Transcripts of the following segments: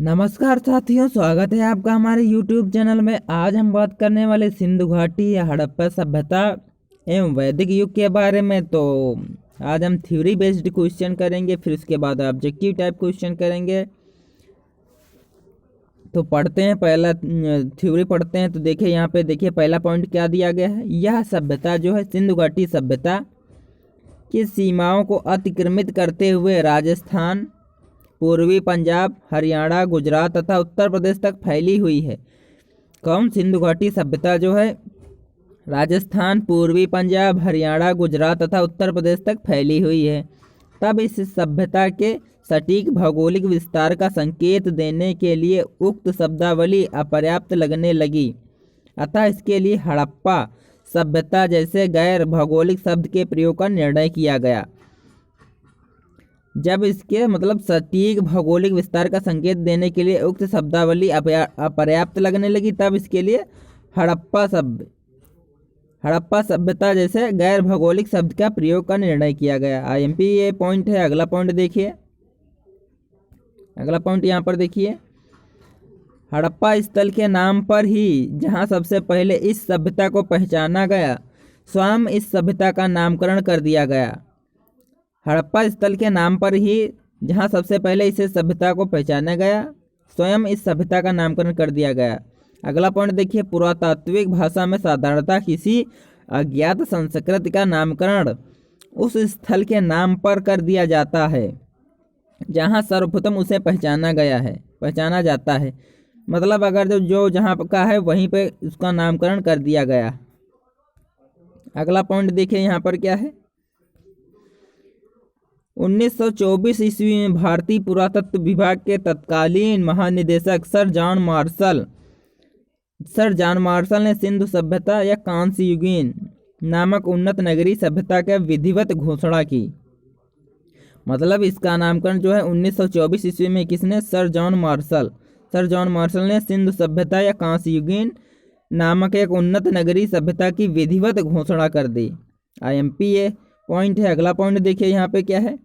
नमस्कार साथियों, स्वागत है आपका हमारे YouTube चैनल में। आज हम बात करने वाले सिंधु घाटी या हड़प्पा सभ्यता एवं वैदिक युग के बारे में। तो आज हम थ्योरी बेस्ड क्वेश्चन करेंगे, फिर उसके बाद ऑब्जेक्टिव टाइप क्वेश्चन करेंगे। तो पढ़ते हैं, पहला थ्योरी पढ़ते हैं। तो देखिए यहाँ पे देखिए पहला पॉइंट क्या दिया गया है। यह सभ्यता जो है सिंधु घाटी सभ्यता की सीमाओं को अतिक्रमित करते हुए राजस्थान, पूर्वी पंजाब, हरियाणा, गुजरात तथा उत्तर प्रदेश तक फैली हुई है। कौन? सिंधु घाटी सभ्यता जो है राजस्थान, पूर्वी पंजाब, हरियाणा, गुजरात तथा उत्तर प्रदेश तक फैली हुई है। तब इस सभ्यता के सटीक भौगोलिक विस्तार का संकेत देने के लिए उक्त शब्दावली अपर्याप्त लगने लगी, अतः इसके लिए हड़प्पा सभ्यता जैसे गैर भौगोलिक शब्द के प्रयोग का निर्णय किया गया। जब इसके सटीक भौगोलिक विस्तार का संकेत देने के लिए उक्त शब्दावली अपर्याप्त लगने लगी, तब इसके लिए हड़प्पा सभ्यता जैसे गैर भौगोलिक शब्द का प्रयोग का निर्णय किया गया। आईएमपी ये पॉइंट है। अगला पॉइंट देखिए, अगला पॉइंट यहाँ पर देखिए, हड़प्पा स्थल के नाम पर ही जहाँ सबसे पहले इस सभ्यता को पहचाना गया, स्वयं इस सभ्यता का नामकरण कर दिया गया। हड़प्पा स्थल के नाम पर ही जहाँ सबसे पहले इसे सभ्यता को पहचाना गया, स्वयं इस सभ्यता का नामकरण कर दिया गया। अगला पॉइंट देखिए, पुरातात्विक भाषा में साधारणतः किसी अज्ञात संस्कृति का नामकरण उस स्थल के नाम पर कर दिया जाता है जहाँ सर्वप्रथम उसे पहचाना जाता है। मतलब अगर जो जहाँ का है वहीं पे उसका नामकरण कर दिया गया। अगला पॉइंट देखिए यहाँ पर क्या है। 1924 ईस्वी में भारतीय पुरातत्व विभाग के तत्कालीन महानिदेशक सर जॉन मार्शल ने सिंधु सभ्यता या कांस्य युगीन नामक उन्नत नगरीय सभ्यता के विधिवत घोषणा की। मतलब इसका नामकरण जो है 1924 ईस्वी में किसने? सर जॉन मार्शल ने सिंधु सभ्यता या कांस्य युगीन नामक एक उन्नत नगरीय सभ्यता की विधिवत घोषणा कर दी। आईएमपी ये पॉइंट है। अगला पॉइंट देखिए यहाँ पे क्या है।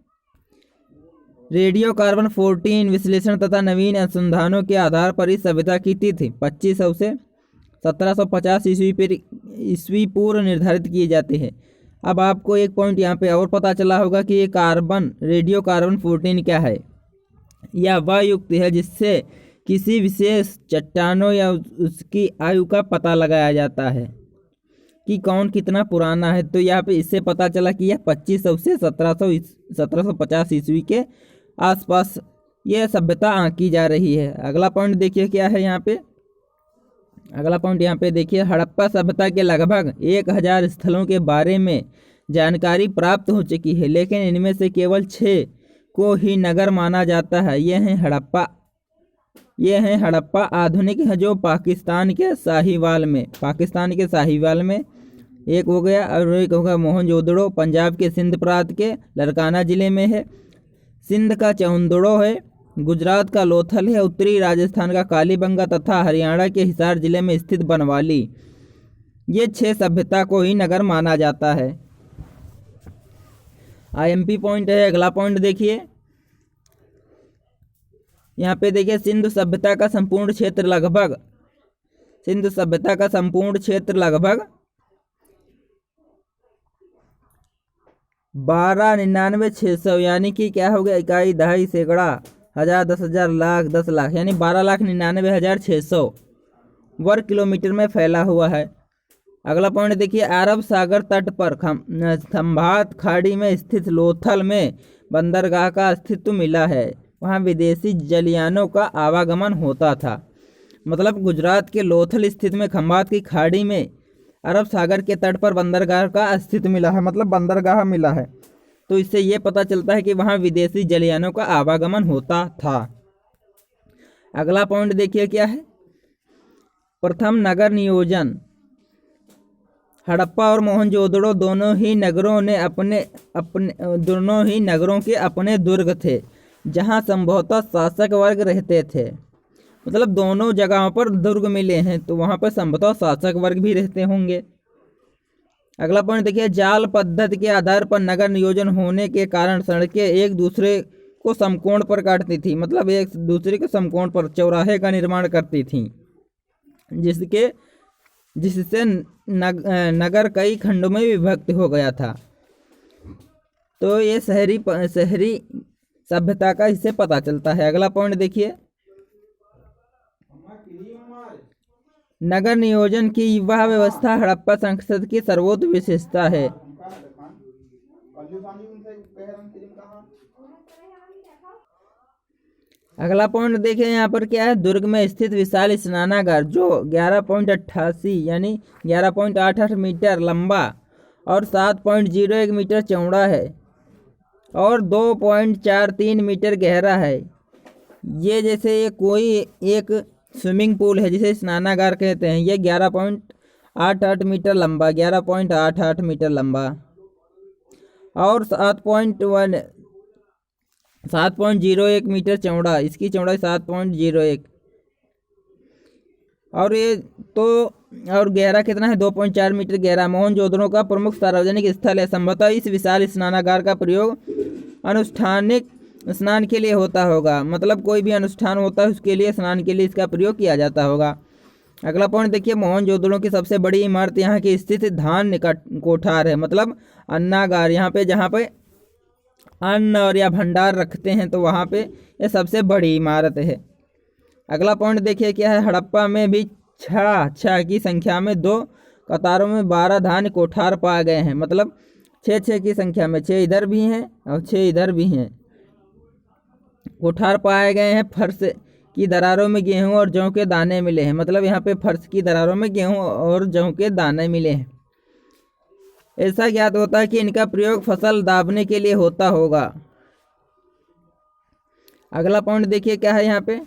रेडियो कार्बन 14 विश्लेषण तथा नवीन अनुसंधानों के आधार पर इस सभ्यता की तिथि 2500 से 1750 ईस्वी पूर्व निर्धारित किए जाते हैं। अब आपको एक पॉइंट यहाँ पे और पता चला होगा कि ये रेडियो कार्बन 14 क्या है। यह वह युक्ति है जिससे किसी विशेष चट्टानों या उसकी आयु का पता लगाया जाता है कि कौन कितना पुराना है। तो यहाँ पे इससे पता चला कि यह 2500 से 1750 ईस्वी के आसपास यह सभ्यता आंकी जा रही है। अगला पॉइंट देखिए क्या है यहाँ पे। अगला पॉइंट यहाँ पे देखिए, हड़प्पा सभ्यता के लगभग 1000 स्थलों के बारे में जानकारी प्राप्त हो चुकी है, लेकिन इनमें से केवल 6 को ही नगर माना जाता है। ये हैं हड़प्पा आधुनिक है, जो पाकिस्तान के साहिवाल में एक हो गया, और एक होगा मोहनजोदड़ो पंजाब के सिंध प्रांत के लरकाना जिले में है, सिंध का चौंदड़ो है, गुजरात का लोथल है, उत्तरी राजस्थान का कालीबंगा तथा हरियाणा के हिसार जिले में स्थित बनवाली। ये 6 सभ्यता को ही नगर माना जाता है। आईएमपी पॉइंट है। अगला पॉइंट देखिए, यहाँ पे देखिए, सिंधु सभ्यता का संपूर्ण क्षेत्र लगभग 12,99,600 यानी कि क्या हो गया, इकाई, दहाई, सैकड़ा, हजार, 10,000, लाख, 10 लाख यानी 12,99,600 वर्ग किलोमीटर में फैला हुआ है। अगला पॉइंट देखिए, अरब सागर तट पर खंभात खाड़ी में स्थित लोथल में बंदरगाह का अस्तित्व मिला है। वहाँ विदेशी जलयानों का आवागमन होता था। मतलब गुजरात के लोथल स्थित में खंभात की खाड़ी में अरब सागर के तट पर बंदरगाह का अस्तित्व मिला है, मतलब बंदरगाह मिला है। तो इससे ये पता चलता है कि वहाँ विदेशी जलयानों का आवागमन होता था। अगला पॉइंट देखिए क्या है। प्रथम नगर नियोजन। हड़प्पा और मोहनजोदड़ो दोनों ही नगरों के अपने दुर्ग थे, जहाँ संभवतः शासक वर्ग रहते थे। मतलब दोनों जगहों पर दुर्ग मिले हैं, तो वहाँ पर संभवतः शासक वर्ग भी रहते होंगे। अगला पॉइंट देखिए, जाल पद्धति के आधार पर नगर नियोजन होने के कारण सड़कें एक दूसरे को समकोण पर काटती थी, मतलब एक दूसरे के समकोण पर चौराहे का निर्माण करती थी, जिससे नगर कई खंडों में विभक्त हो गया था। तो ये शहरी सभ्यता का इससे पता चलता है। अगला पॉइंट देखिए, नगर नियोजन की वह व्यवस्था हड़प्पा संस्कृति की सर्वोच्च विशेषता है। अगला पॉइंट देखें, यहाँ पर क्या है, दुर्ग में स्थित विशाल स्नानागार जो 11.88 यानी 11.88 मीटर लंबा और 7.01 मीटर चौड़ा है और 2.43 मीटर गहरा है। ये जैसे ये कोई एक स्विमिंग पूल है जिसे स्नानागार कहते हैं। ये 11.88 मीटर लंबा, 11.88 मीटर लंबा और 7.01 मीटर चौड़ा, इसकी चौड़ाई 7.01 और ये तो और गहरा कितना है, 2.4 मीटर गहरा। मोहनजोदड़ो का प्रमुख सार्वजनिक स्थल है। संभवतः इस विशाल स्नानागार का प्रयोग अनुष्ठानिक स्नान के लिए होता होगा, मतलब कोई भी अनुष्ठान होता है उसके लिए, स्नान के लिए इसका प्रयोग किया जाता होगा। अगला पॉइंट देखिए, मोहनजोदड़ो की सबसे बड़ी इमारत यहाँ की स्थित धान कोठार है, मतलब अन्नागार, यहाँ पे जहाँ पे अन्न और या भंडार रखते हैं तो वहाँ पे ये सबसे बड़ी इमारत है। अगला पॉइंट देखिए क्या है, हड़प्पा में भी छह की संख्या में 2 कतारों में 12 धान कोठार पाए गए हैं, मतलब 6 की संख्या में 6 इधर भी हैं और 6 इधर भी हैं कोठार पाए गए हैं। फर्श की दरारों में गेहूं और जौ के दाने मिले हैं, मतलब यहाँ पे फर्श की दरारों में गेहूं और जौ के दाने मिले हैं। ऐसा ज्ञात होता है कि इनका प्रयोग फसल दाबने के लिए होता होगा। अगला पॉइंट देखिए क्या है, यहाँ पे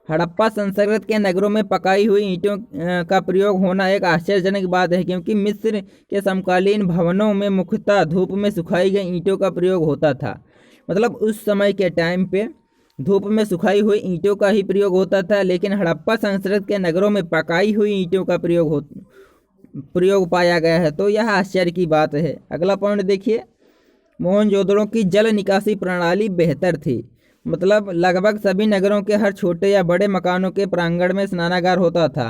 हड़प्पा संस्कृत के नगरों में पकाई हुई ईंटों का प्रयोग होना एक आश्चर्यजनक बात है, क्योंकि मिस्र के समकालीन भवनों में मुख्यतः धूप में सुखाई गई ईंटों का प्रयोग होता था। मतलब उस समय के टाइम पे धूप में सुखाई हुई ईंटों का ही प्रयोग होता था, लेकिन हड़प्पा संस्कृत के नगरों में पकाई हुई ईंटों का प्रयोग पाया गया है, तो यह आश्चर्य की बात है। अगला पॉइंट देखिए, मोहनजोदड़ो की जल निकासी प्रणाली बेहतर थी, मतलब लगभग सभी नगरों के हर छोटे या बड़े मकानों के प्रांगण में स्नानागार होता था।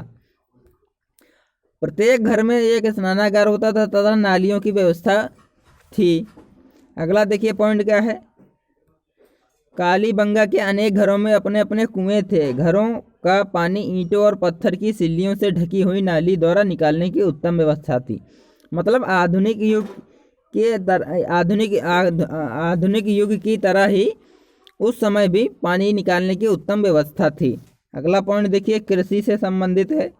प्रत्येक घर में एक स्नानागार होता था तथा नालियों की व्यवस्था थी। अगला देखिए पॉइंट क्या है, कालीबंगा के अनेक घरों में अपने अपने कुएं थे। घरों का पानी ईंटों और पत्थर की सिल्लियों से ढकी हुई नाली द्वारा निकालने की उत्तम व्यवस्था थी। मतलब आधुनिक युग की तरह ही उस समय भी पानी निकालने की उत्तम व्यवस्था थी। अगला पॉइंट देखिए, कृषि से संबंधित है।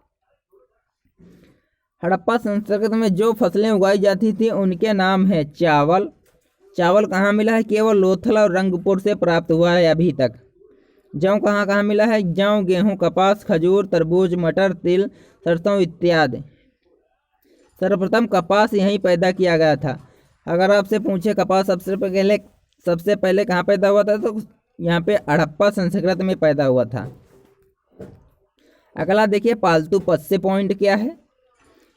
हड़प्पा संस्कृति में जो फसलें उगाई जाती थी उनके नाम है चावल। चावल कहाँ मिला है, केवल लोथल और रंगपुर से प्राप्त हुआ है अभी तक। जौ कहाँ मिला है, जौ, गेहूं, कपास, खजूर, तरबूज, मटर, तिल, सरसों इत्यादि। सर्वप्रथम कपास यहीं पैदा किया गया था। अगर आपसे पूछे कपास सबसे पहले कहाँ पैदा हुआ था, तो यहाँ पे हड़प्पा संस्कृति में पैदा हुआ था। अगला देखिए, पालतू पशु से पॉइंट क्या है।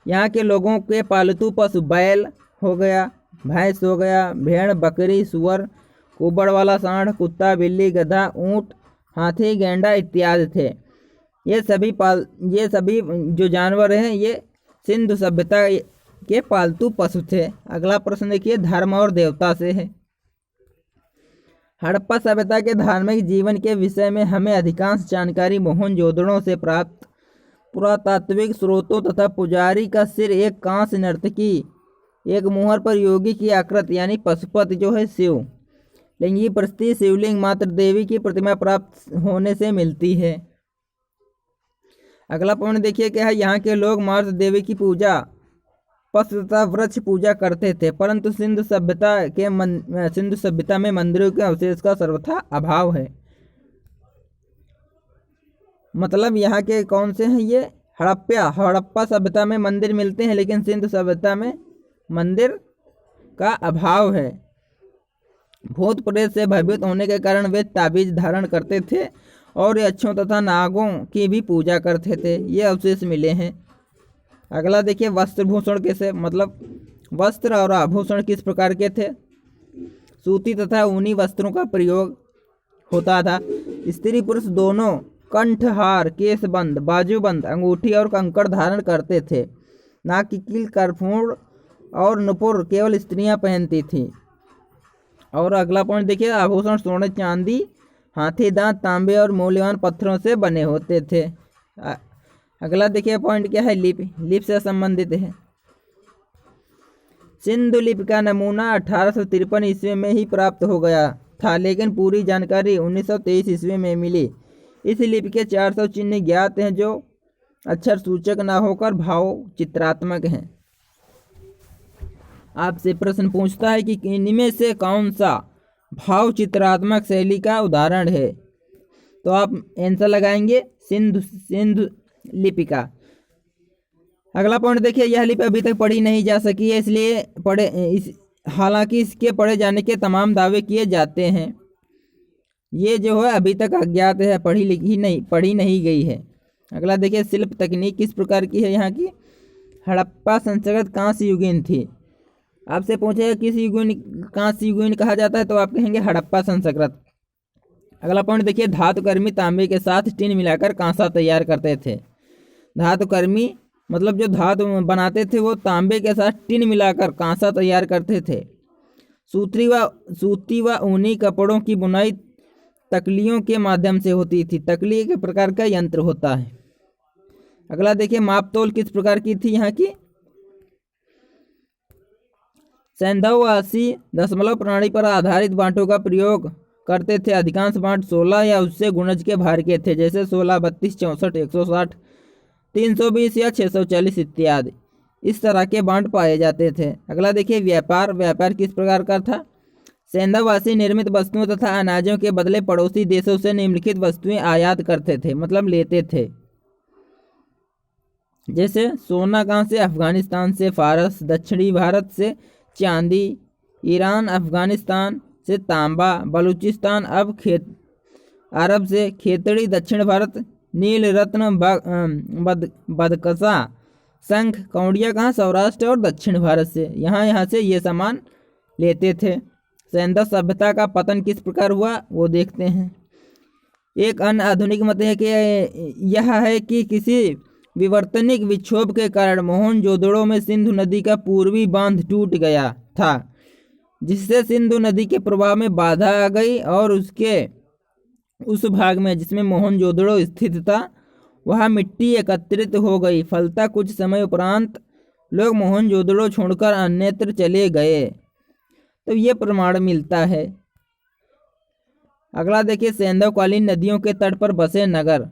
यहाँ के लोगों के पालतू पशु बैल हो गया, भैंस हो गया, भेड़, बकरी, सुअर, कुबड़ वाला सांड, कुत्ता, बिल्ली, गधा, ऊंट, हाथी, गैंडा इत्यादि थे। ये सभी जो जानवर हैं ये सिंधु सभ्यता के पालतू पशु थे। अगला प्रश्न देखिए, धर्म और देवता से है। हड़प्पा सभ्यता के धार्मिक जीवन के विषय में हमें अधिकांश जानकारी मोहनजोदड़ो से प्राप्त पुरातात्विक स्रोतों तथा पुजारी का सिर, एक कांस्य नर्तकी, एक मुहर पर योगी की आकृति यानी पशुपति जो है शिव, लिंगी प्रस्ती, शिवलिंग, मात्र देवी की प्रतिमा प्राप्त होने से मिलती है। अगला पॉइंट देखिए क्या है, यहाँ के लोग मात्र देवी की पूजा, पशु तथा वृक्ष पूजा करते थे, परंतु सिंधु सभ्यता में मंदिरों के अवशेष का सर्वथा अभाव है। मतलब यहाँ के कौन से हैं ये, हड़प्पा सभ्यता में मंदिर मिलते हैं, लेकिन सिंधु सभ्यता में मंदिर का अभाव है। भूत प्रेत से भयभीत होने के कारण वे ताबीज धारण करते थे और यक्षों तथा नागों की भी पूजा करते थे। ये अवशेष मिले हैं। अगला देखिए, वस्त्र भूषण कैसे, मतलब वस्त्र और आभूषण किस प्रकार के थे। सूती तथा ऊनी वस्त्रों का प्रयोग होता था। स्त्री पुरुष दोनों कंठहार, केसबंद, बाजूबंद, अंगूठी और कंकड़ धारण करते थे। नाक की कील, कर्पूर और नुपुर केवल स्त्रियां पहनती थीं। और अगला पॉइंट देखिए, आभूषण सोने, चांदी, हाथी दांत, तांबे और मूल्यवान पत्थरों से बने होते थे। अगला देखिए पॉइंट क्या है, लिपि। लिपि से संबंधित है। सिंधु लिपि का नमूना 1853 ईस्वी में ही प्राप्त हो गया था, लेकिन पूरी जानकारी 1923 ईस्वी में मिली। इस लिपि के 400 चिन्ह ज्ञात हैं जो अक्षर सूचक न होकर भाव चित्रात्मक हैं। आपसे प्रश्न पूछता है कि इनमें से कौन सा भाव चित्रात्मक शैली का उदाहरण है, तो आप आंसर लगाएंगे सिंधु लिपि का। अगला पॉइंट देखिए, यह लिपि अभी तक पढ़ी नहीं जा सकी है, इसलिए हालांकि इसके पढ़े जाने के तमाम दावे किए जाते हैं। ये जो है अभी तक अज्ञात है, पढ़ी नहीं गई है। अगला देखिए, शिल्प तकनीक किस प्रकार की है यहाँ की। हड़प्पा संस्कृत कांस्य युगीन थी। आपसे पूछेगा किस युगीन कांस्य युगीन कहा जाता है, तो आप कहेंगे हड़प्पा संस्कृत। अगला पॉइंट देखिए, धातुकर्मी तांबे के साथ टिन मिलाकर कांसा तैयार करते थे। धातुकर्मी मतलब जो धातु बनाते थे वो तांबे के साथ टिन मिलाकर कांसा तैयार करते थे। सूती व ऊनी कपड़ों की बुनाई तकलियों के माध्यम से होती थी। तकली एक प्रकार का यंत्र होता है। अगला देखिए, मापतोल किस प्रकार की थी यहाँ की। सैंधव-80 दशमलव प्रणाली पर आधारित बांटों का प्रयोग करते थे। अधिकांश बांट 16 या उससे गुणज के भार के थे, जैसे 16, 32, 64, 160, 320 या 640 इत्यादि। इस तरह के बांट पाए जाते थे। अगला देखिए, व्यापार किस प्रकार का था। सैंधव-80 निर्मित वस्तुओं तथा अनाजों के बदले पड़ोसी देशों से निम्नलिखित वस्तुएं आयात करते थे, मतलब लेते थे। जैसे सोना कहाँ से, अफगानिस्तान से। फारस, दक्षिणी भारत से चांदी। ईरान, अफगानिस्तान से तांबा। बलूचिस्तान अरब से खेतड़ी। दक्षिण भारत नील रत्न, बदकसा, शंख, कौड़िया कहाँ, सौराष्ट्र और दक्षिण भारत से। यहाँ से ये सामान लेते थे। सैंधव सभ्यता का पतन किस प्रकार हुआ वो देखते हैं। एक अन्य आधुनिक मत है कि यह है कि किसी विवर्तनिक विक्षोभ के कारण मोहनजोदड़ो में सिंधु नदी का पूर्वी बांध टूट गया था, जिससे सिंधु नदी के प्रवाह में बाधा आ गई और उस भाग में जिसमें मोहनजोदड़ो स्थित था वहाँ मिट्टी एकत्रित हो गई। फलतः कुछ समय उपरांत लोग मोहनजोदड़ो छोड़कर अन्यत्र चले गए। तो ये प्रमाण मिलता है। अगला देखिए, सैंधवकालीन नदियों के तट पर बसे नगर।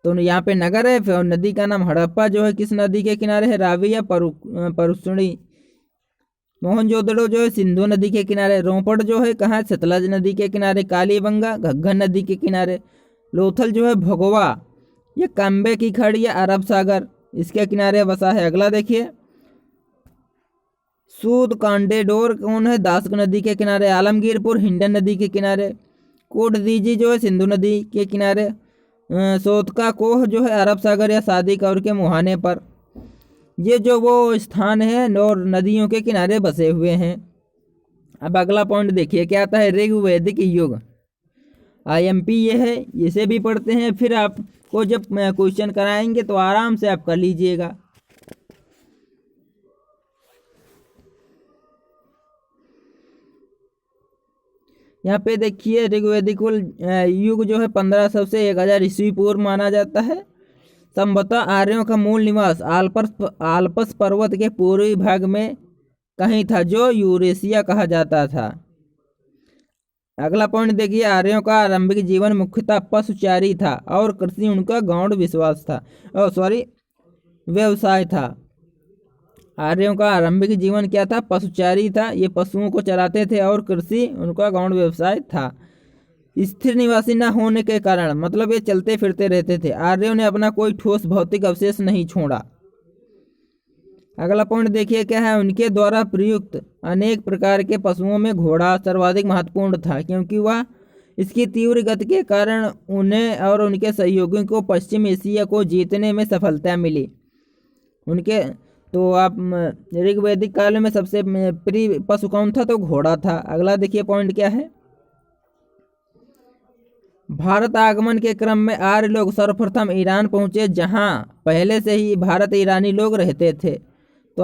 तो यहाँ पे नगर है और नदी का नाम हड़प्पा जो है किस नदी के किनारे है, रावी या परुष्णी। मोहनजोदड़ो जो है सिंधु नदी के किनारे। रोपड़ जो है कहाँ, सतलज नदी के किनारे। कालीबंगा घग्गर नदी के किनारे। लोथल जो है भगोवा या कांबे की खाड़ी या अरब सागर इसके किनारे बसा है। अगला देखिए, सूद कांडेडोर कौन है, दासक नदी के किनारे। आलमगीरपुर हिंडन नदी के किनारे। कोटदीजी जो है सिंधु नदी के किनारे। सोतका कोह जो है अरब सागर या सादी कौर के मुहाने पर। ये जो वो स्थान है और नदियों के किनारे बसे हुए हैं। अब अगला पॉइंट देखिए क्या आता है, ऋग्वैदिक युग। IMP ये है, इसे भी पढ़ते हैं। फिर आपको जब क्वेश्चन कराएंगे तो आराम से आप कर लीजिएगा। यहाँ पे देखिए, ऋग्वैदिक युग जो है 1500 से 1000 ईस्वी पूर्व माना जाता है। संभवतः आर्यों का मूल निवास आल्पस पर्वत के पूर्वी भाग में कहीं था, जो यूरेशिया कहा जाता था। अगला पॉइंट देखिए, आर्यों का आरंभिक जीवन मुख्यतः पशुचारी था और कृषि उनका गौण व्यवसाय था। आर्यों का आरंभिक जीवन क्या था, पशुचारी था। ये पशुओं को चराते थे और कृषि उनका गौण व्यवसाय था। स्थिर निवासी न होने के कारण मतलब ये चलते फिरते रहते थे। आर्यों ने अपना कोई ठोस भौतिक अवशेष नहीं छोड़ा। अगला पॉइंट देखिए क्या है, उनके द्वारा प्रयुक्त अनेक प्रकार के पशुओं में घोड़ा सर्वाधिक महत्वपूर्ण था, क्योंकि वह इसकी तीव्र गति के कारण उन्हें और उनके सहयोगियों को पश्चिम एशिया को जीतने में सफलता मिली। उनके तो आप ऋग्वैदिक काल में सबसे प्रिय पशु कौन था? तो घोड़ा था। अगला देखिए पॉइंट क्या है। भारत आगमन के क्रम में आर्य लोग सर्वप्रथम ईरान पहुंचे, जहां पहले से ही भारत ईरानी लोग रहते थे। तो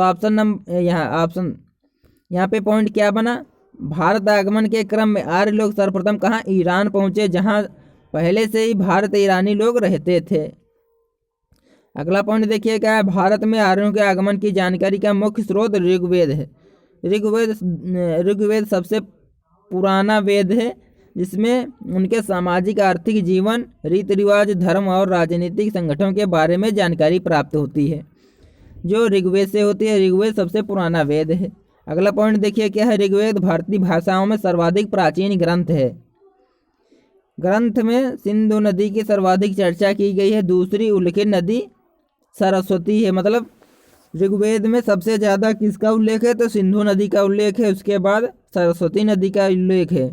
यहाँ पे पॉइंट क्या बना? भारत आगमन के क्रम में आर्य लोग सर्वप्रथम कहाँ? ईरान पहुंचे, जहां पहले से ही भारत ईरानी लोग रहते थे। अगला पॉइंट देखिए क्या है। भारत में आर्यों के आगमन की जानकारी का मुख्य स्रोत ऋग्वेद है। ऋग्वेद सबसे पुराना वेद है, जिसमें उनके सामाजिक आर्थिक जीवन, रीति रिवाज, धर्म और राजनीतिक संगठनों के बारे में जानकारी प्राप्त होती है, जो ऋग्वेद से होती है। ऋग्वेद सबसे पुराना वेद है। अगला पॉइंट देखिए क्या है। ऋग्वेद भारतीय भाषाओं में सर्वाधिक प्राचीन ग्रंथ है। ग्रंथ में सिंधु नदी की सर्वाधिक चर्चा की गई है। दूसरी उल्लेखित नदी सरस्वती है। मतलब ऋग्वेद में सबसे ज़्यादा किसका उल्लेख है? तो सिंधु नदी का उल्लेख है। उसके बाद सरस्वती नदी का उल्लेख है,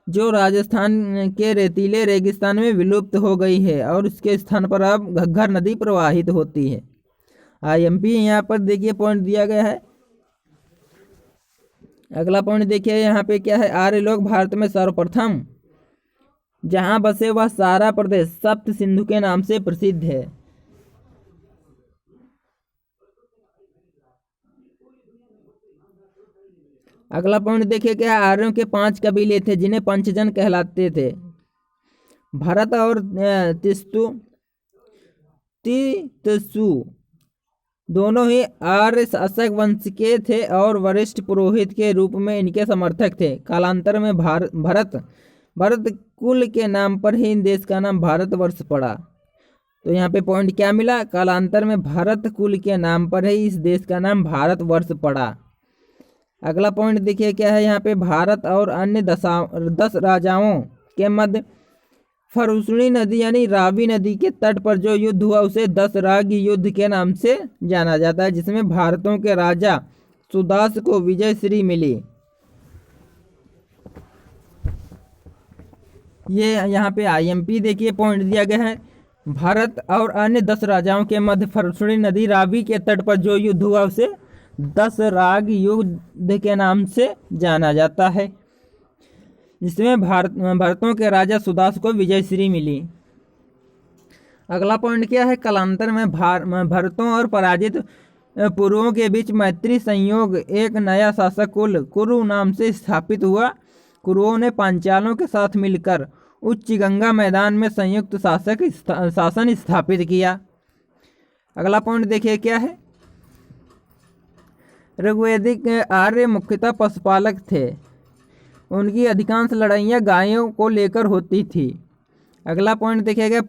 जो राजस्थान के रेतीले रेगिस्तान में विलुप्त हो गई है और उसके स्थान पर अब घग्गर नदी प्रवाहित होती है। IMP यहाँ पर देखिए पॉइंट दिया गया है। अगला पॉइंट देखिए यहाँ पे क्या है। आर्य लोग भारत में सर्वप्रथम जहाँ बसे वह सारा प्रदेश सप्त सिंधु के नाम से प्रसिद्ध है। अगला पॉइंट देखिए क्या। आर्यों के 5 कबीले थे, जिन्हें पंचजन कहलाते थे। भरत और तिस्तु दोनों ही आर्य शासक वंश के थे और वरिष्ठ पुरोहित के रूप में इनके समर्थक थे। कालांतर में भरत कुल के नाम पर ही इन देश का नाम भारतवर्ष पड़ा। तो यहाँ पे पॉइंट क्या मिला? कालांतर में भारत कुल के नाम पर ही इस देश का नाम भारतवर्ष पड़ा। अगला पॉइंट देखिए क्या है। यहाँ पे भारत और अन्य 10 राजाओं के मध्य फरुसणी नदी यानी रावी नदी के तट पर जो युद्ध हुआ उसे 10 राग युद्ध के नाम से जाना जाता है, जिसमें भारतों के राजा सुदास को विजय श्री मिली। ये यहाँ पे IMP देखिए पॉइंट दिया गया है। भारत और अन्य 10 राजाओं के मध्य फरुसणी नदी रावी के तट पर जो युद्ध हुआ उसे 10 राग युद्ध के नाम से जाना जाता है, जिसमें भारतों के राजा सुदास को विजय श्री मिली। अगला पॉइंट क्या है। कालांतर में भरतों और पराजित पुरुओं के बीच मैत्री संयोग एक नया शासक कुल कुरु नाम से स्थापित हुआ। कुरुओं ने पांचालों के साथ मिलकर उच्च गंगा मैदान में संयुक्त शासन स्थापित किया। अगला पॉइंट देखिए क्या है। ऋग्वैदिक आर्य मुख्यतः पशुपालक थे। उनकी अधिकांश लड़ाइयाँ गायों को लेकर होती थी। अगला पॉइंट देखिएगा।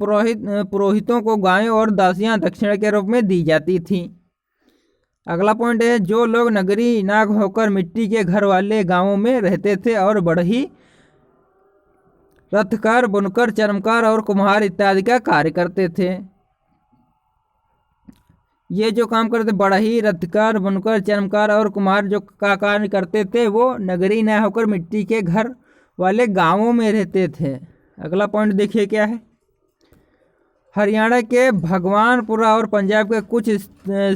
पुरोहितों को गायों और दासियाँ दक्षिणा के रूप में दी जाती थी। अगला पॉइंट है। जो लोग नगरी नाग होकर मिट्टी के घर वाले गांवों में रहते थे और बढ़ई, रथकार, बुनकर, चर्मकार और कुम्हार इत्यादि का कार्य करते थे। ये जो काम करते बढ़ई, रथकार, बुनकर, चर्मकार और कुम्हार जो का कार्य करते थे वो नगरी न होकर मिट्टी के घर वाले गांवों में रहते थे। अगला पॉइंट देखिए क्या है। हरियाणा के भगवानपुरा और पंजाब के कुछ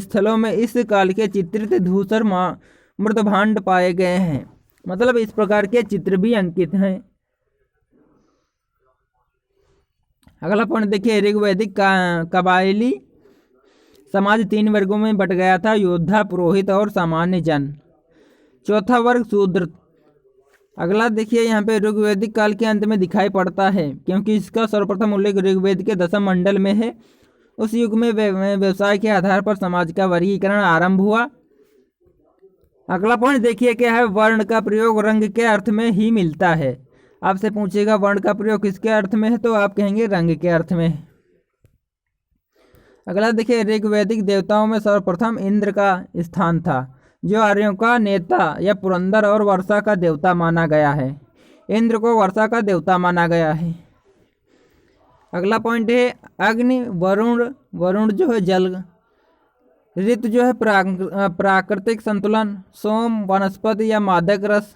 स्थलों में इस काल के चित्रित धूसर मृदभांड पाए गए हैं। मतलब इस प्रकार के चित्र भी अंकित हैं। अगला पॉइंट देखिए। ऋग्वैदिक कबायली समाज 3 वर्गों में बट गया था। योद्धा, पुरोहित और सामान्य जन। चौथा वर्ग शूद्र। अगला देखिए यहाँ पे ऋग्वैदिक काल के अंत में दिखाई पड़ता है, क्योंकि इसका सर्वप्रथम उल्लेख ऋग्वेद के 10वें मंडल में है। उस युग में व्यवसाय के आधार पर समाज का वर्गीकरण आरंभ हुआ। अगला पॉइंट देखिए क्या है। वर्ण का प्रयोग रंग के अर्थ में ही मिलता है। आपसे पूछेगा वर्ण का प्रयोग किसके अर्थ में है, तो आप कहेंगे रंग के अर्थ में। अगला देखिए। ऋग्वैदिक देवताओं में सर्वप्रथम इंद्र का स्थान था, जो आर्यों का नेता या पुरंदर और वर्षा का देवता माना गया है। इंद्र को वर्षा का देवता माना गया है। अगला पॉइंट है अग्नि, वरुण जो है जल, ऋतु जो है प्राकृतिक संतुलन, सोम वनस्पति या मादक रस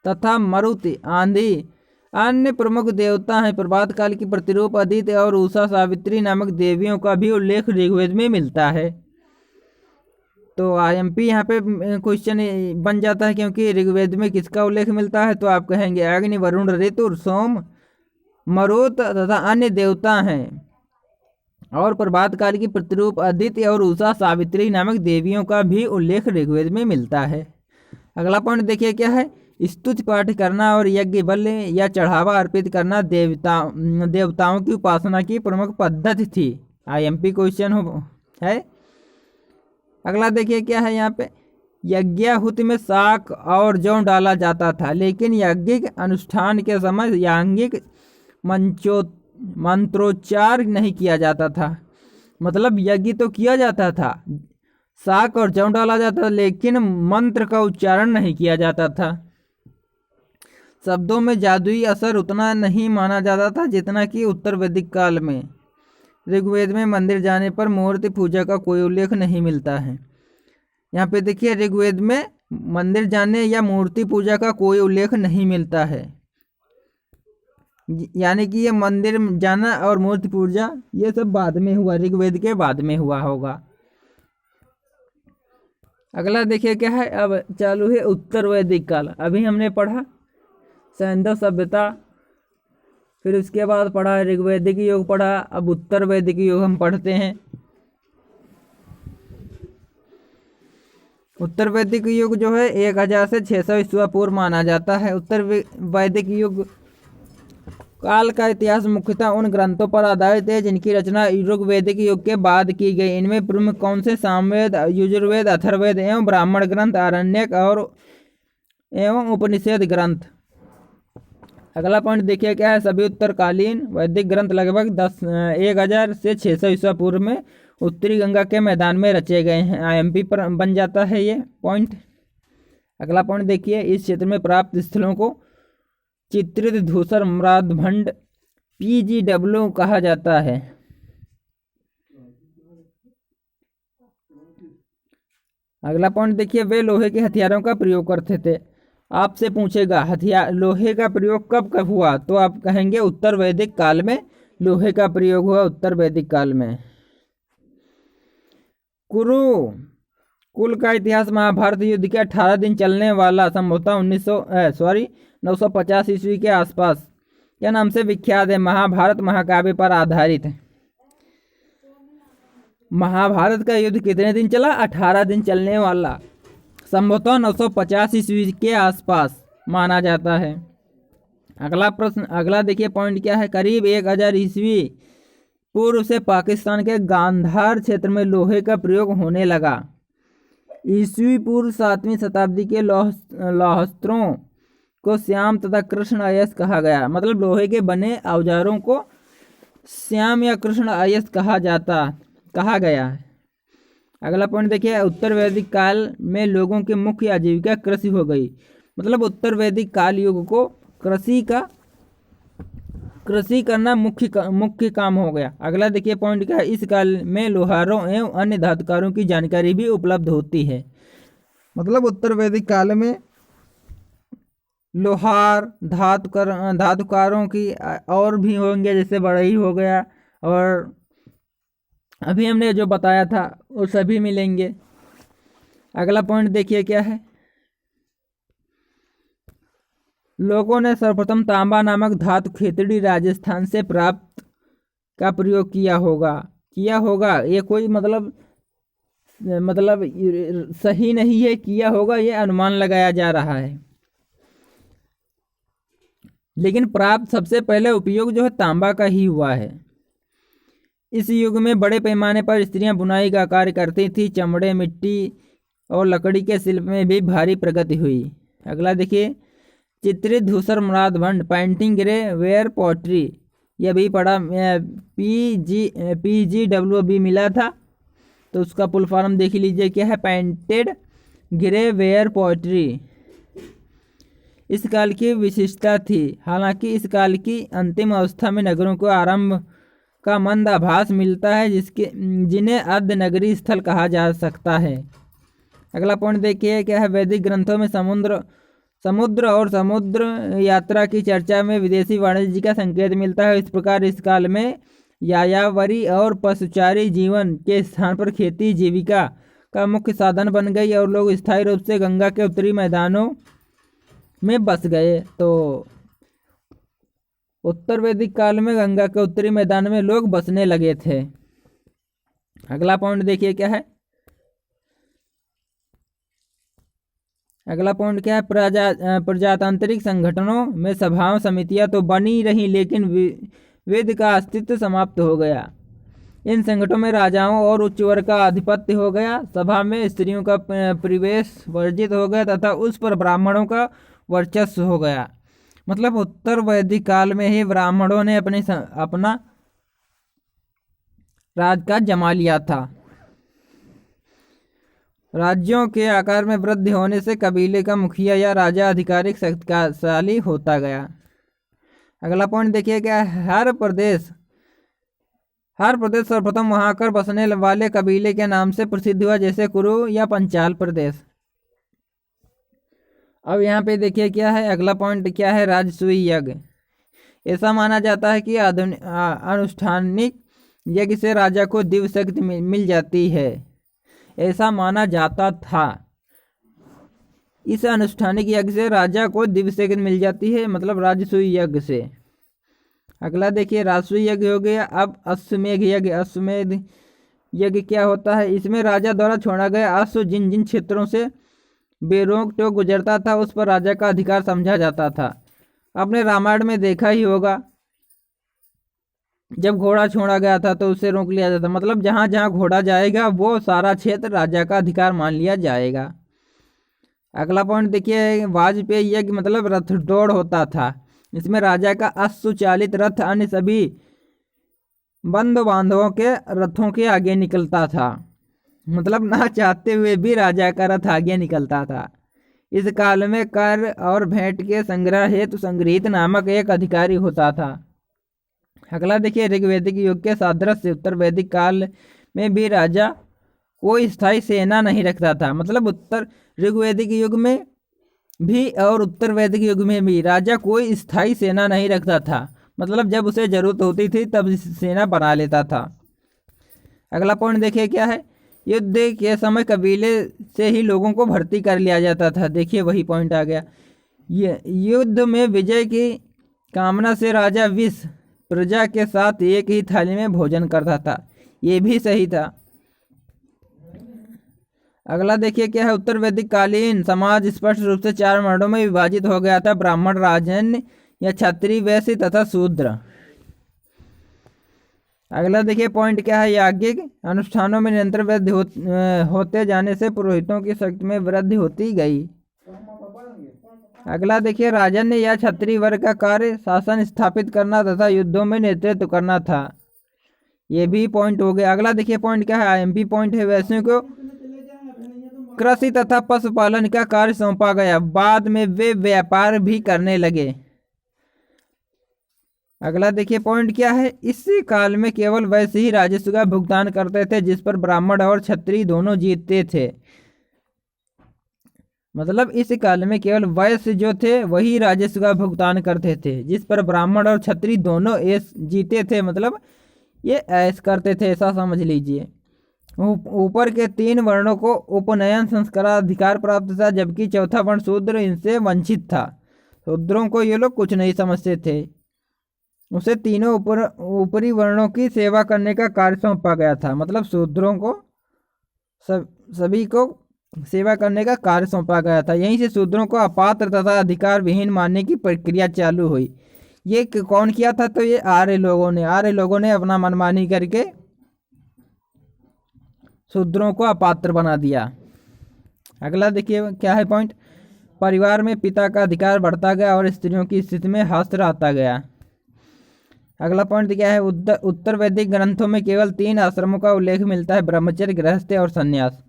तथा मरुति आंधी अन्य प्रमुख देवता हैं। प्रभात काल की प्रतिरूप अदिति और उषा सावित्री नामक देवियों का भी उल्लेख ऋग्वेद में मिलता है। तो आईएमपी यहाँ पे क्वेश्चन बन जाता है, क्योंकि ऋग्वेद में किसका उल्लेख मिलता है, तो आप कहेंगे अग्नि, वरुण, ऋतु, सोम, मरुत तथा अन्य देवता हैं। और प्रभात काल की प्रतिरूप अदिति और उषा, सावित्री नामक देवियों का भी उल्लेख ऋग्वेद में मिलता है। अगला पॉइंट देखिए क्या है, स्तुति पाठ करना और यज्ञ बल या चढ़ावा अर्पित करना देवताओं की उपासना की प्रमुख पद्धति थी। आईएमपी क्वेश्चन है। अगला देखिए क्या है यहाँ पे, यज्ञाहुति में शाक और जौ डाला जाता था, लेकिन यज्ञिक अनुष्ठान के समय यांगिक मंत्रोच्चार नहीं किया जाता था। मतलब यज्ञ तो किया जाता था, शाक और जौ डाला जाता था, लेकिन मंत्र का उच्चारण नहीं किया जाता था। शब्दों में जादुई असर उतना नहीं माना जाता था जितना कि उत्तर वैदिक काल में। ऋग्वेद में मंदिर जाने पर मूर्ति पूजा का कोई उल्लेख नहीं मिलता है। यहाँ पे देखिए ऋग्वेद में मंदिर जाने या मूर्ति पूजा का कोई उल्लेख नहीं मिलता है, यानी कि ये मंदिर जाना और मूर्ति पूजा ये सब बाद में हुआ, ऋग्वेद के बाद में हुआ होगा। अगला देखिए क्या है, अब चालू है उत्तर वैदिक काल। अभी हमने पढ़ा सैंधव सभ्यता, फिर उसके बाद पढ़ा ऋग्वैदिक युग पढ़ा, अब उत्तर वैदिक युग हम पढ़ते हैं। उत्तर वैदिक युग जो है 1000 से 600 ईस्वी पूर्व माना जाता है। उत्तर वैदिक युग काल का इतिहास मुख्यतः उन ग्रंथों पर आधारित है जिनकी रचना ऋग्वैदिक युग के बाद की गई। इनमें प्रमुख कौन से सामवेद, यजुर्वेद, अथर्ववेद एवं ब्राह्मण ग्रंथ, आरण्यक और एवं उपनिषद ग्रंथ। अगला पॉइंट देखिए क्या है, सभी उत्तरकालीन वैदिक ग्रंथ लगभग 1000 से 600 ईस्वी पूर्व में उत्तरी गंगा के मैदान में रचे गए हैं। आईएमपी पर बन जाता है ये पॉइंट। अगला पॉइंट देखिए, इस क्षेत्र में प्राप्त स्थलों को चित्रित धूसर म्रादभंड PGW कहा जाता है। अगला पॉइंट देखिए, वे लोहे के हथियारों का प्रयोग करते थे। आपसे पूछेगा हथियार लोहे का प्रयोग कब कब हुआ, तो आप कहेंगे उत्तर वैदिक काल में लोहे का प्रयोग हुआ, उत्तर वैदिक काल में। कुल का इतिहास महाभारत युद्ध के 18 दिन चलने वाला संभवतः 950 ईस्वी के आसपास क्या नाम से विख्यात है, महाभारत महाकाव्य पर आधारित है। महाभारत का युद्ध कितने दिन चला, 18 दिन चलने वाला, संभवतः 950 ईस्वी के आसपास माना जाता है। अगला प्रश्न, अगला देखिए पॉइंट क्या है, करीब 1000 ईस्वी पूर्व से पाकिस्तान के गांधार क्षेत्र में लोहे का प्रयोग होने लगा। ईस्वी पूर्व 7वीं शताब्दी के लौहस्त्रों को श्याम तथा कृष्ण अयस्क कहा गया। मतलब लोहे के बने औजारों को श्याम या कृष्ण अयस्क कहा गया है। अगला पॉइंट देखिए, उत्तर वैदिक काल में लोगों की मुख्य आजीविका कृषि हो गई। मतलब उत्तर वैदिक काल युग को कृषि करना मुख्य काम हो गया। अगला देखिए पॉइंट क्या है, इस काल में लोहारों एवं अन्य धातुकारों की जानकारी भी उपलब्ध होती है। मतलब उत्तर वैदिक काल में लोहार धातुकारों की और भी होंगे, जैसे बढ़ई हो गया, और अभी हमने जो बताया था वो सभी मिलेंगे। अगला पॉइंट देखिए क्या है, लोगों ने सर्वप्रथम तांबा नामक धातु खेतड़ी राजस्थान से प्राप्त का प्रयोग किया होगा। ये कोई मतलब सही नहीं है, किया होगा ये अनुमान लगाया जा रहा है, लेकिन प्राप्त सबसे पहले उपयोग जो है तांबा का ही हुआ है। इस युग में बड़े पैमाने पर स्त्रियां बुनाई का कार्य करती थी। चमड़े, मिट्टी और लकड़ी के शिल्प में भी भारी प्रगति हुई। अगला देखिए, चित्रित धूसर म्रादभंड, पेंटिंग ग्रे वेयर पॉटरी, यह भी पढ़ा, PGW मिला था, तो उसका फुल फॉर्म देख लीजिए क्या है, पेंटेड ग्रे वेयर पॉटरी। इस काल की विशिष्टता थी। हालांकि इस काल की अंतिम अवस्था में नगरों को आरंभ का मंद आभास मिलता है, जिन्हें अर्ध नगरी स्थल कहा जा सकता है। अगला पॉइंट देखिए क्या है, वैदिक ग्रंथों में समुद्र और समुद्र यात्रा की चर्चा में विदेशी वाणिज्य का संकेत मिलता है। इस प्रकार इस काल में यायावरी और पशुचारी जीवन के स्थान पर खेती जीविका का मुख्य साधन बन गई और लोग स्थायी रूप से गंगा के उत्तरी मैदानों में बस गए। तो उत्तर वैदिक काल में गंगा के उत्तरी मैदान में लोग बसने लगे थे। अगला पॉइंट देखिए क्या है। अगला पॉइंट क्या है, प्रजातांत्रिक संगठनों में सभाओं समितियां तो बनी रही लेकिन वेद का अस्तित्व समाप्त हो गया। इन संगठनों में राजाओं और उच्च वर्ग का आधिपत्य हो गया। सभा में स्त्रियों का प्रवेश वर्जित हो गया तथा उस पर ब्राह्मणों का वर्चस्व हो गया। मतलब उत्तर वैदिक काल में ही ब्राह्मणों ने अपना राज का जमा लिया था। राज्यों के आकार में वृद्धि होने से कबीले का मुखिया या राजा आधिकारिक शक्तिशाली होता गया। अगला पॉइंट देखिए क्या है, हर प्रदेश सर्वप्रथम वहां आकर बसने वाले कबीले के नाम से प्रसिद्ध हुआ, जैसे कुरु या पंचाल प्रदेश। अब यहाँ पे देखिए क्या है, अगला पॉइंट क्या है, राजसूय यज्ञ। ऐसा माना जाता है कि अनुष्ठानिक यज्ञ से राजा को दिव्य शक्ति मिल जाती है। ऐसा माना जाता था। इस अनुष्ठानिक यज्ञ से राजा को दिव्य शक्ति मिल जाती है, मतलब राजसूय यज्ञ से। अगला देखिए, राजसूय यज्ञ हो गया। अब अश्वमेध यज्ञ। अश्वमेध यज्ञ क्या होता है, इसमें राजा द्वारा छोड़ा गया अश्व जिन जिन क्षेत्रों से बेरोक टोक गुजरता था उस पर राजा का अधिकार समझा जाता था। आपने रामायण में देखा ही होगा, जब घोड़ा छोड़ा गया था तो उसे रोक लिया जाता, मतलब जहां जहां घोड़ा जाएगा वो सारा क्षेत्र राजा का अधिकार मान लिया जाएगा। अगला पॉइंट देखिए, वाजपेयी यज्ञ, मतलब रथ दौड़ होता था। इसमें राजा का अश्वचालित रथ अन्य सभी बंधु बांधवों के रथों के आगे निकलता था, मतलब ना चाहते हुए भी राजा का रथ आगे निकलता था। इस काल में कर और भेंट के संग्रह हेतु संग्रहित नामक एक अधिकारी होता था। अगला देखिए, ऋग्वैदिक युग के सादृश्य। उत्तर वैदिक काल में भी राजा कोई स्थायी सेना नहीं रखता था, मतलब उत्तर ऋग्वैदिक युग में भी और उत्तर वैदिक युग में भी राजा कोई स्थायी सेना नहीं रखता था, मतलब जब उसे जरूरत होती थी तब सेना बना लेता था। अगला पॉइंट देखिए क्या है, युद्ध के समय कबीले से ही लोगों को भर्ती कर लिया जाता था। देखिए वही पॉइंट आ गया। ये युद्ध में विजय की कामना से राजा विष प्रजा के साथ एक ही थाली में भोजन करता था, ये भी सही था। अगला देखिए क्या है, उत्तर वैदिक कालीन समाज स्पष्ट रूप से 4 वर्णों में विभाजित हो गया था, ब्राह्मण, राजन्य या क्षत्रिय, वैश्य तथा शूद्र। अगला देखिए पॉइंट क्या है, याज्ञिक अनुष्ठानों में निरंतर वृद्धि होते जाने से पुरोहितों की शक्ति में वृद्धि होती गई। अगला देखिए, राजन्य या क्षत्रिय वर्ग का कार्य शासन स्थापित करना तथा युद्धों में नेतृत्व करना था, ये भी पॉइंट हो गया। अगला देखिए पॉइंट क्या है, आईएमपी पॉइंट है, वैश्यों को कृषि तथा पशुपालन का कार्य सौंपा गया, बाद में वे व्यापार भी करने लगे। अगला देखिए पॉइंट क्या है, इस काल में केवल वैश्य ही राजस्व का भुगतान करते थे, जिस पर ब्राह्मण और क्षत्रिय दोनों जीतते थे। मतलब इस काल में केवल वैश्य जो थे वही राजस्व का भुगतान करते थे, जिस पर ब्राह्मण और क्षत्रिय दोनों जीते थे, मतलब ये ऐश करते थे, ऐसा समझ लीजिए। ऊपर के 3 वर्णों को उपनयन संस्काराधिकार प्राप्त था, जबकि चौथा वर्ण शूद्र इनसे वंचित था। शूद्रों को ये लोग कुछ नहीं समझते थे, उसे तीनों ऊपरी वर्णों की सेवा करने का कार्य सौंपा गया था, मतलब शूद्रों को सभी को सेवा करने का कार्य सौंपा गया था। यहीं से शूद्रों को अपात्र तथा अधिकार विहीन मानने की प्रक्रिया चालू हुई। ये कौन किया था, तो ये आर्य लोगों ने अपना मनमानी करके शूद्रों को अपात्र बना दिया। अगला देखिए क्या है पॉइंट, परिवार में पिता का अधिकार बढ़ता गया और स्त्रियों की स्थिति में हस्त आता गया। अगला पॉइंट क्या है, उत्तर वैदिक ग्रंथों में केवल 3 आश्रमों का उल्लेख मिलता है, ब्रह्मचर्य, गृहस्थ्य और संन्यास।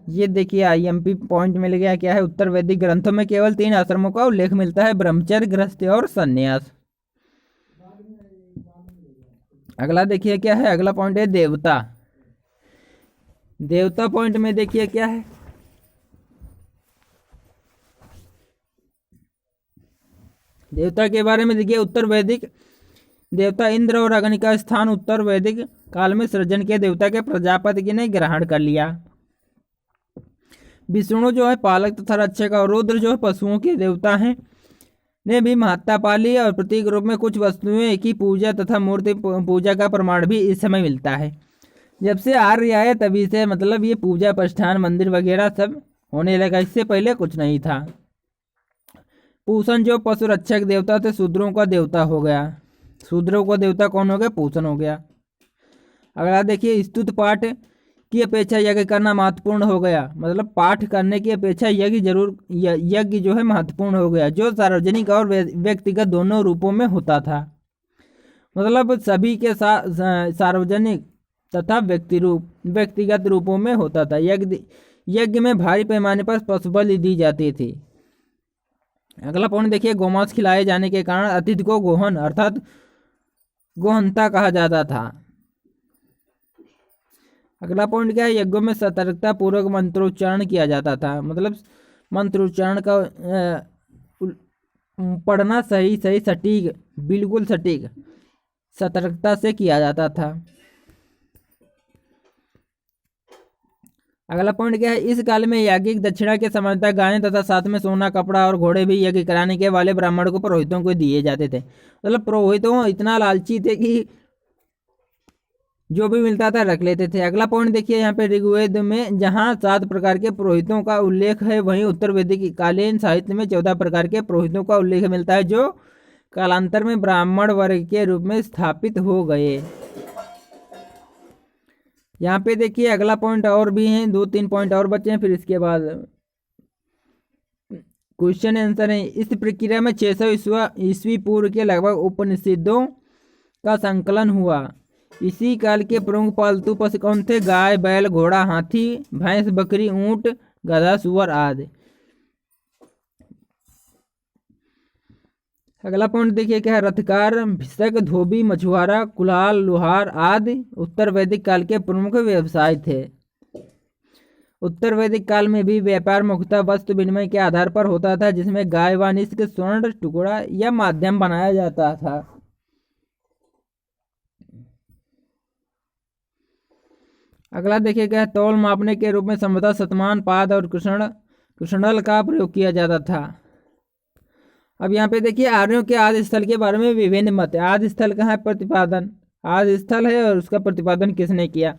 ये देखिए आईएमपी पॉइंट मिल गया, क्या है, उत्तर वैदिक ग्रंथों में केवल 3 आश्रमों का उल्लेख मिलता है, ब्रह्मचर्य, गृहस्थ्य और संन्यास। अगला देखिए क्या है, अगला पॉइंट है देवता। देवता पॉइंट में देखिए क्या है, देवता के बारे में देखिए, उत्तर वैदिक देवता इंद्र और अग्नि का स्थान उत्तर वैदिक काल में सृजन के देवता के प्रजापति ने ग्रहण कर लिया। विष्णु जो है पालक तथा रक्षक और रुद्र जो है पशुओं के देवता हैं ने भी महत्ता पाली और प्रतीक रूप में कुछ वस्तुएं की पूजा तथा मूर्ति पूजा का प्रमाण भी इस समय मिलता है। जब से आर्य आए तभी से मतलब ये पूजा प्रतिष्ठान मंदिर वगैरह सब होने लगा, इससे पहले कुछ नहीं था। पूषण जो पशु रक्षक देवता थे शूद्रों का देवता हो गया। शूद्रों का देवता कौन हो गया? पूषण हो गया। अगला देखिए, स्तुति पाठ की अपेक्षा यज्ञ करना महत्वपूर्ण हो गया। मतलब पाठ करने की अपेक्षा यज्ञ जो है महत्वपूर्ण हो गया, जो सार्वजनिक और व्यक्तिगत दोनों रूपों में होता था। मतलब सभी के साथ सार्वजनिक तथा व्यक्तिगत रूपों में होता था। यज्ञ में भारी पैमाने पर पशु बलि दी जाती थी। अगला पॉइंट देखिए, गोमांस खिलाए जाने के कारण अतिथि को गोहन अर्थात गोहनता कहा जाता था। अगला पॉइंट क्या है? यज्ञों में सतर्कता पूर्वक मंत्रोच्चारण किया जाता था। मतलब मंत्रोच्चारण का पढ़ना सही सटीक, बिल्कुल सटीक सतर्कता से किया जाता था। अगला पॉइंट क्या है? इस काल में याज्ञिक दक्षिणा के समानता गायें तथा साथ में सोना, कपड़ा और घोड़े भी यज्ञ कराने के वाले ब्राह्मण को पुरोहितों को दिए जाते थे। मतलब पुरोहितों इतना लालची थे कि जो भी मिलता था रख लेते थे। अगला पॉइंट देखिए, यहाँ पे ऋग्वेद में जहाँ 7 प्रकार के पुरोहितों का उल्लेख है, वहीं उत्तर वैदिक कालीन साहित्य में 14 प्रकार के पुरोहितों का उल्लेख मिलता है, जो कालांतर में ब्राह्मण वर्ग के रूप में स्थापित हो गए। यहाँ पे देखिए अगला पॉइंट और भी हैं, 2-3 पॉइंट और बचे हैं, फिर इसके बाद क्वेश्चन आंसर है। इस प्रक्रिया में 600 ईस्वी पूर्व के लगभग उपनिषदों का संकलन हुआ। इसी काल के प्रमुख पालतू पशु कौन थे? गाय, बैल, घोड़ा, हाथी, भैंस, बकरी, ऊंट, गधा, सुअर आदि। अगला पॉइंट देखिए क्या है? रथकार, भिषक, धोबी, मछुआरा, कुल्हाड़, लोहार आदि उत्तर वैदिक काल के प्रमुख व्यवसाय थे। उत्तर वैदिक काल में भी व्यापार मुख्यतः वस्तु विनिमय के आधार पर होता था, जिसमें गाय व निष्क, स्वर्ण, टुकड़ा या माध्यम बनाया जाता था। अगला देखिए क्या है? तौल मापने के रूप में संभवतः शतमान, पाद और कृष्णल का प्रयोग किया जाता था। अब यहाँ पे देखिए आर्यों के आदि स्थल के बारे में विभिन्न मत है। आदि स्थल कहाँ है? प्रतिपादन आदि स्थल है, और उसका प्रतिपादन किसने किया?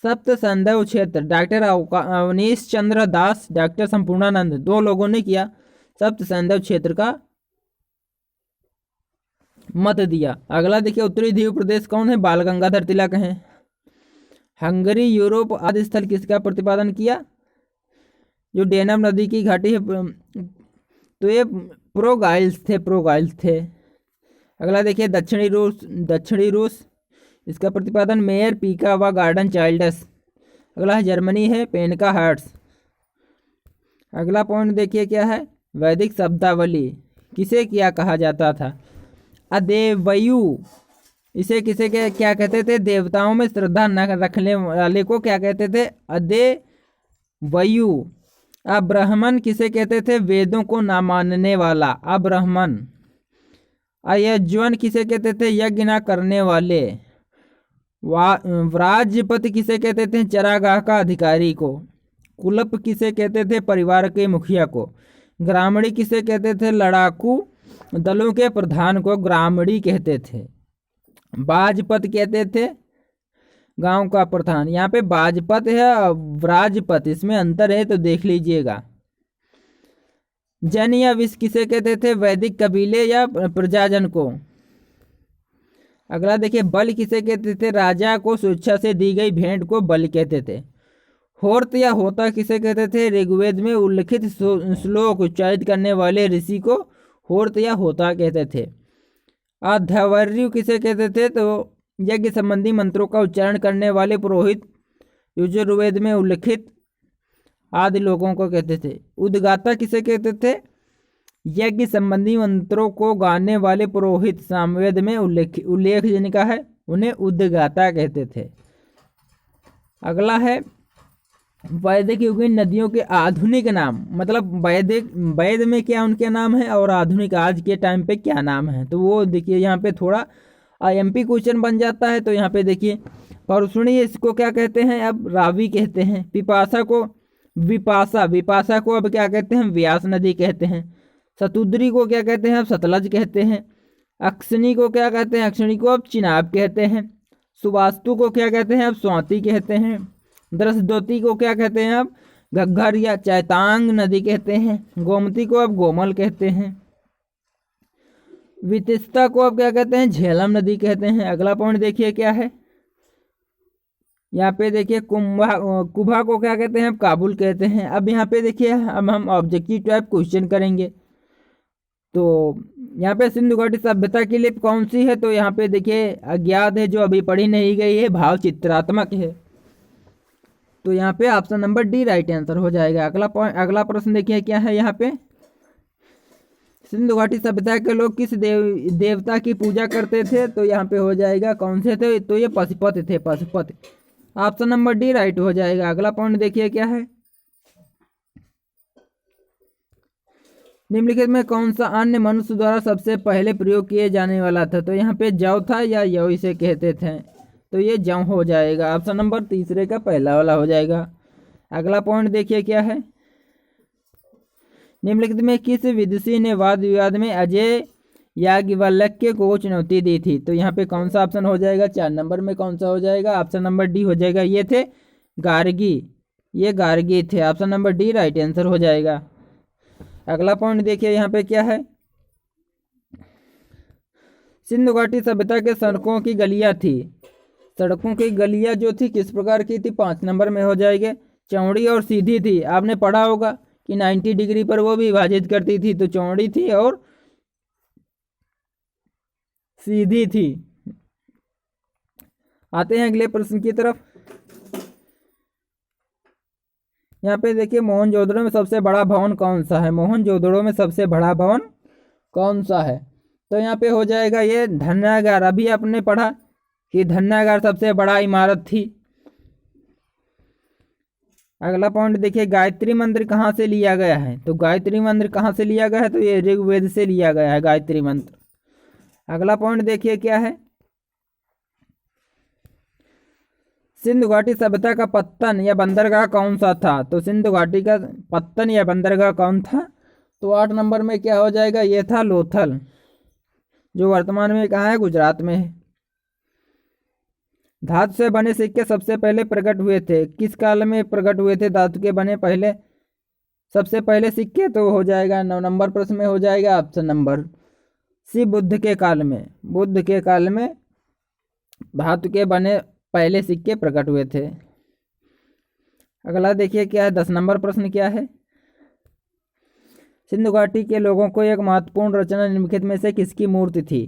सप्त सैंधव क्षेत्र डॉक्टर अवनीश चंद्र दास, डॉक्टर संपूर्णानंद, 2 लोगों ने किया सप्त सैंधव क्षेत्र का मत दिया। अगला देखिए, उत्तरी द्वीप प्रदेश कौन है? बाल गंगाधर तिलक हैं। हंगरी, यूरोप आदि स्थल किसका प्रतिपादन किया? जो डेनम नदी की घाटी है, तो ये प्रोगाइल्स थे। अगला देखिए, दक्षिणी रूस इसका प्रतिपादन मेयर, पीका व गार्डन चाइल्डस। अगला है जर्मनी है, पेनका हर्ट्स। अगला पॉइंट देखिए क्या है? वैदिक शब्दावली किसे क्या कहा जाता था? अदेवयु, इसे किसे क्या कहते थे? देवताओं में श्रद्धा न रखने वाले को क्या कहते थे? अदेवयु। अब्राह्मण किसे कहते थे? वेदों को ना मानने वाला, अब्राह्मण। अयज्वन किसे कहते थे? यज्ञ ना करने वाले। व्राजपति किसे कहते थे? चरागाह का अधिकारी को। कुलप किसे कहते थे? परिवार के मुखिया को। ग्रामणी किसे कहते थे? लड़ाकू दलों के प्रधान को ग्रामणी कहते थे। बाजपत कहते थे गांव का प्रधान। यहाँ पे बाजपत है और व्राजपत, इसमें अंतर है तो देख लीजिएगा। जन या विष किसे कहते थे? वैदिक कबीले या प्रजाजन को। अगला देखिए, बल किसे कहते थे? राजा को स्वेच्छा से दी गई भेंट को बल कहते थे। होर्त या होता किसे कहते थे? ऋग्वेद में उल्लिखित श्लोक उच्चारित करने वाले ऋषि को होर्त या होता कहते थे। अध्वर्यु किसे कहते थे? तो यज्ञ संबंधी मंत्रों का उच्चारण करने वाले पुरोहित यजुर्वेद में उल्लिखित आदि लोगों को कहते थे। उद्गाता किसे कहते थे? यज्ञ संबंधी मंत्रों को गाने वाले पुरोहित सामवेद में उल्लेख जिनका है उन्हें उद्गाता कहते थे। अगला है वैदिक युगीन नदियों के आधुनिक नाम। मतलब वैद में क्या उनके नाम है और आधुनिक आज के टाइम पे क्या नाम है, तो वो देखिए यहाँ पे थोड़ा IMP क्वेश्चन बन जाता है। तो यहाँ पे देखिए, परुष्णी इसको क्या कहते हैं? अब रावी कहते हैं। पिपासा को विपाशा, विपाशा को अब क्या कहते हैं, व्यास नदी कहते हैं। शतुद्री को क्या कहते हैं, अब सतलज कहते हैं। अक्षनी को क्या कहते हैं, अक्षनी को अब चिनाब कहते हैं। सुवास्तु को क्या कहते हैं, अब स्वाति कहते हैं। दृशद्योति को क्या कहते हैं, अब घग्घर या चैतांग नदी कहते हैं। गोमती को अब गोमल कहते हैं। वितिस्ता को अब क्या कहते हैं, झेलम नदी कहते हैं। अगला पॉइंट देखिए क्या है, यहाँ पे देखिए कुभा को क्या कहते हैं, अब काबुल कहते हैं। अब यहाँ पे देखिए अब हम ऑब्जेक्टिव टाइप क्वेश्चन करेंगे। तो यहाँ पे सिंधु घाटी सभ्यता की लिपि कौन सी है, तो यहाँ पे देखिए अज्ञात है, जो अभी पढ़ी नहीं गई है, भाव चित्रात्मक है। तो यहाँ पे option number D right answer हो जाएगा। अगला प्रश्न देखिए क्या है, यहाँ पे सिंधु घाटी सभ्यता के लोग किस देवता की पूजा करते थे, तो यहाँ पे हो जाएगा कौन से थे, तो ये पशुपति थे, Pashupati. Option number D right हो जाएगा। अगला पॉइंट देखिए क्या है, निम्नलिखित में कौन सा अन्य मनुष्य द्वारा सबसे पहले प्रयोग किए जाने वाला था, तो यहाँ पे जौ था या यौ इसे कहते थे, तो ये जौ हो जाएगा। ऑप्शन नंबर तीसरे का पहला वाला हो जाएगा। अगला पॉइंट देखिए क्या है, निम्नलिखित में किस विदुषी ने वाद विवाद में अजय याज्ञवल्क्य को चुनौती दी थी, तो यहाँ पे कौन सा ऑप्शन हो जाएगा, 4 नंबर में कौन सा हो जाएगा, ऑप्शन नंबर डी हो जाएगा। ये थे गार्गी, ये गार्गी थे। Option number D right answer हो जाएगा। अगला पॉइंट देखिए यहाँ पे क्या है, सिंधु घाटी सभ्यता के सड़कों की गलियां थी, सड़कों की गलियां जो थी किस प्रकार की थी, 5 नंबर में हो जाएंगे। चौड़ी और सीधी थी, आपने पढ़ा होगा कि 90 डिग्री पर वो भी विभाजित करती थी, तो चौड़ी थी और सीधी थी। आते हैं अगले प्रश्न की तरफ। यहाँ पे देखिए मोहनजोदड़ो में सबसे बड़ा भवन कौन सा है, मोहनजोदड़ो में सबसे बड़ा भवन कौन सा है, तो यहाँ पे हो जाएगा ये धन्यागार। अभी आपने पढ़ा कि धन्यागार सबसे बड़ा इमारत थी। अगला पॉइंट देखिए, गायत्री मंत्र कहाँ से लिया गया है, तो गायत्री मंत्र कहाँ से लिया गया है, तो ये ऋग्वेद से लिया गया है गायत्री मंत्र। अगला पॉइंट देखिए क्या है, सिंधु घाटी सभ्यता का पत्तन या बंदरगाह कौन सा था, तो सिंधु घाटी का पत्तन या बंदरगाह कौन था, तो 8 नंबर में क्या हो जाएगा, ये था लोथल, जो वर्तमान में कहाँ है, गुजरात में है। धातु से बने सिक्के सबसे पहले प्रकट हुए थे, किस काल में प्रकट हुए थे धातु के बने पहले सबसे पहले सिक्के, तो हो जाएगा 9 नंबर प्रश्न में हो जाएगा ऑप्शन नंबर सी, बुद्ध के काल में। बुद्ध के काल में धातु के बने पहले सिक्के प्रकट हुए थे। अगला देखिए क्या है, 10 नंबर प्रश्न क्या है, सिंधु घाटी के लोगों को एक महत्वपूर्ण रचना निम्नलिखित में से किसकी मूर्ति थी,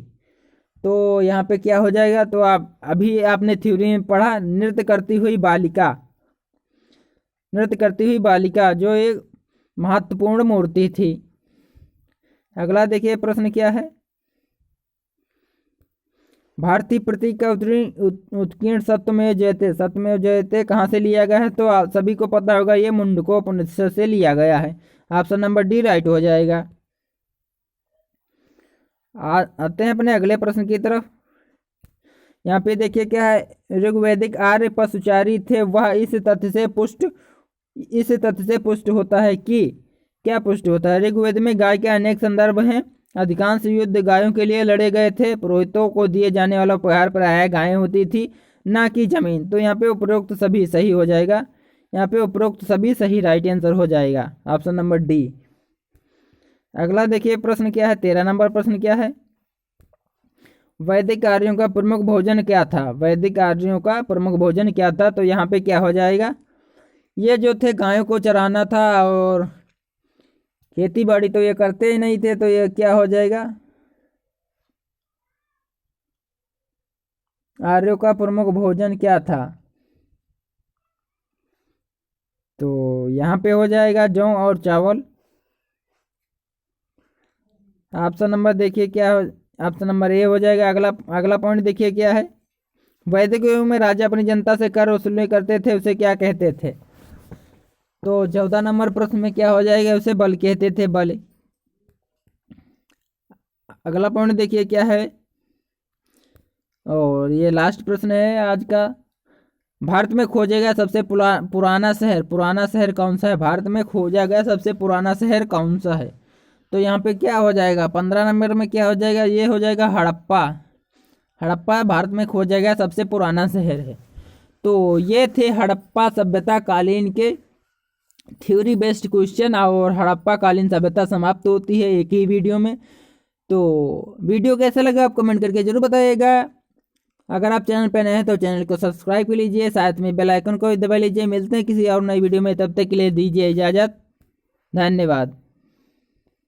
तो यहाँ पे क्या हो जाएगा, तो आप अभी आपने थ्योरी में पढ़ा, नृत्य करती हुई बालिका, नृत्य करती हुई बालिका जो एक महत्वपूर्ण मूर्ति थी। अगला देखिए प्रश्न क्या है, भारतीय प्रतीक का उत्कीर्ण सत्यमेव जयते, सत्यमेव जयते कहाँ से लिया गया है, तो आप सभी को पता होगा ये मुंडकोपनिषद से लिया गया है। ऑप्शन नंबर डी राइट हो जाएगा। आते हैं अपने अगले प्रश्न की तरफ। यहाँ पे देखिए क्या है, ऋग्वैदिक आर्य पशुचारी थे, वह इस तथ्य से पुष्ट होता है कि, क्या पुष्ट होता है, ऋग्वेद में गाय के अनेक संदर्भ हैं, अधिकांश युद्ध गायों के लिए लड़े गए थे, पुरोहितों को दिए जाने वाला उपहार प्रायः गायें होती थी, ना कि जमीन, तो यहाँ पे उपरोक्त सभी सही हो जाएगा। यहाँ पे उपरोक्त सभी सही राइट आंसर हो जाएगा, ऑप्शन नंबर डी। अगला देखिए प्रश्न क्या है, 13 नंबर प्रश्न क्या है, वैदिक आर्यों का प्रमुख भोजन क्या था, वैदिक आर्यों का प्रमुख भोजन क्या था, तो यहाँ पे क्या हो जाएगा, ये जो थे गायों को चराना था और खेती बाड़ी तो ये करते ही नहीं थे, तो ये क्या हो जाएगा, आर्यों का प्रमुख भोजन क्या था, तो यहाँ पे हो जाएगा जौ और चावल। ऑप्शन नंबर देखिए क्या, ऑप्शन नंबर ए हो जाएगा। अगला पॉइंट देखिए क्या है, वैदिक युग में राजा अपनी जनता से कर वसूली करते थे, उसे क्या कहते थे, तो 14 नंबर प्रश्न में क्या हो जाएगा, उसे बल कहते थे, बल। अगला पॉइंट देखिए क्या है, और ये लास्ट प्रश्न है आज का, भारत में खोजा गया सबसे पुराना शहर कौन सा है? भारत में खोजा गया सबसे पुराना शहर कौन सा है? तो यहाँ पे क्या हो जाएगा 15 नंबर में? क्या हो जाएगा? ये हो जाएगा हड़प्पा। हड़प्पा भारत में खोजा गया सबसे पुराना शहर है। तो ये थे हड़प्पा सभ्यता कालीन के थ्योरी बेस्ड क्वेश्चन। और हड़प्पा कालीन सभ्यता समाप्त होती है एक ही वीडियो में। तो वीडियो कैसा लगा आप कमेंट करके जरूर बताइएगा। अगर आप चैनल पर नए हैं तो चैनल को सब्सक्राइब कर लीजिए, साथ में बेल आइकन को भी दबा लीजिए। मिलते हैं किसी और नई वीडियो में, तब तक के लिए दीजिए इजाज़त। धन्यवाद।